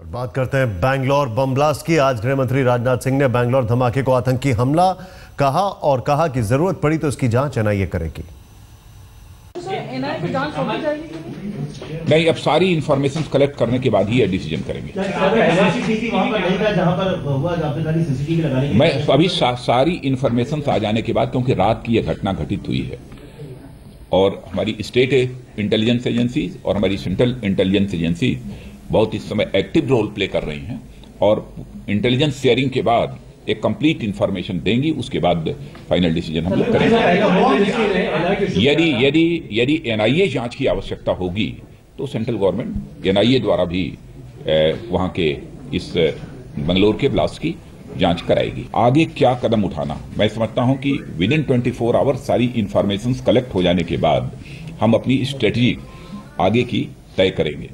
बात करते हैं बैंगलोर बम ब्लास्ट की। आज गृह मंत्री राजनाथ सिंह ने बैंगलोर धमाके को आतंकी हमला कहा और कहा कि जरूरत पड़ी तो इसकी जांच एनआईए करेगी। नहीं, अब सारी इंफॉर्मेशन कलेक्ट करने के बाद ही डिसीजन करेंगे। मैं अभी सारी इंफॉर्मेशन आ जाने के बाद, क्योंकि रात की यह घटना घटित हुई है और हमारी स्टेट इंटेलिजेंस एजेंसी और हमारी सेंट्रल इंटेलिजेंस एजेंसी बहुत इस समय एक्टिव रोल प्ले कर रही हैं और इंटेलिजेंस शेयरिंग के बाद एक कंप्लीट इंफॉर्मेशन देंगी। उसके बाद फाइनल डिसीजन हम लोग करेंगे। यदि एनआईए जांच की आवश्यकता होगी तो सेंट्रल गवर्नमेंट एनआईए द्वारा भी वहां के इस बंगलोर के ब्लास्ट की जांच कराएगी। आगे क्या कदम उठाना, मैं समझता हूं कि विद इन 24 आवर्स सारी इंफॉर्मेशन कलेक्ट हो जाने के बाद हम अपनी स्ट्रेटजी आगे की तय करेंगे।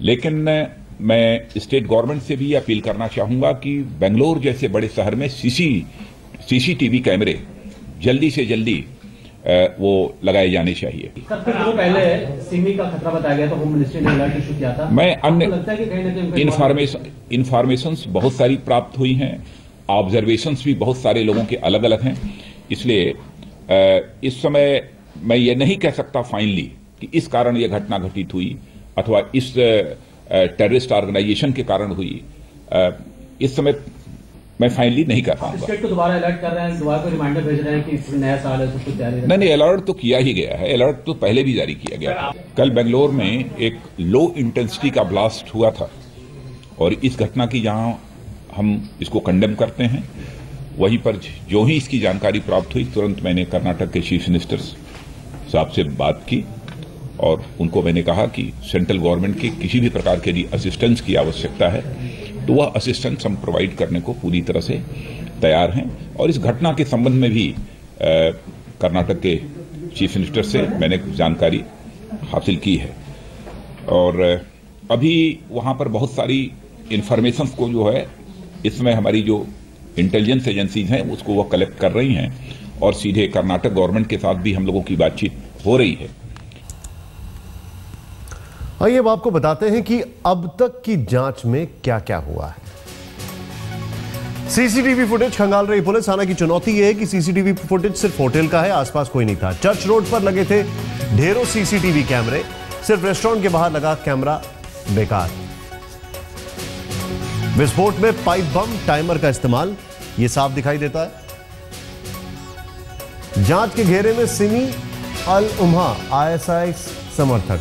लेकिन मैं स्टेट गवर्नमेंट से भी अपील करना चाहूंगा कि बेंगलोर जैसे बड़े शहर में सीसीटीवी कैमरे जल्दी से जल्दी वो लगाए जाने चाहिए। पहले सिमी का खतरा बताया गया तो होम मिनिस्ट्री ने अलर्ट इशू किया था। मैं अन्य इंफॉर्मेशंस बहुत सारी प्राप्त हुई हैं, ऑब्जर्वेशंस भी बहुत सारे लोगों के अलग अलग हैं। इसलिए इस समय मैं ये नहीं कह सकता फाइनली कि इस कारण यह घटना घटित हुई अथवा इस टेररिस्ट ऑर्गेनाइजेशन के कारण हुई। इस समय मैं फाइनली नहीं कर पाऊंगा। स्टेट को दोबारा अलर्ट कर रहे हैं, दोबारा को रिमाइंडर भेज रहे हैं कि नया साल है तो कुछ तैयारी। नहीं, अलर्ट तो किया ही गया है, अलर्ट तो पहले भी जारी किया गया था। कल बेंगलोर में एक लो इंटेंसिटी का ब्लास्ट हुआ था और इस घटना की जहां हम इसको कंडेम करते हैं, वहीं पर जो ही इसकी जानकारी प्राप्त हुई तुरंत मैंने कर्नाटक के चीफ मिनिस्टर साहब से बात की और उनको मैंने कहा कि सेंट्रल गवर्नमेंट की किसी भी प्रकार के लिए असिस्टेंस की आवश्यकता है तो वह असिस्टेंस हम प्रोवाइड करने को पूरी तरह से तैयार हैं। और इस घटना के संबंध में भी कर्नाटक के चीफ मिनिस्टर से मैंने जानकारी हासिल की है और अभी वहां पर बहुत सारी इंफॉर्मेशन को जो है इसमें हमारी जो इंटेलिजेंस एजेंसीज हैं उसको वो कलेक्ट कर रही हैं और सीधे कर्नाटक गवर्नमेंट के साथ भी हम लोगों की बातचीत हो रही है। आइए अब आपको बताते हैं कि अब तक की जांच में क्या क्या हुआ है। सीसीटीवी फुटेज खंगाल रही पुलिस। हालांकि चुनौती यह है कि सीसीटीवी फुटेज सिर्फ होटल का है, आसपास कोई नहीं था। चर्च रोड पर लगे थे ढेरों सीसीटीवी कैमरे, सिर्फ रेस्टोरेंट के बाहर लगा कैमरा बेकार। विस्फोट में पाइप बम टाइमर का इस्तेमाल यह साफ दिखाई देता है। जांच के घेरे में सिमी अल उम्हा आईएसआई समर्थक।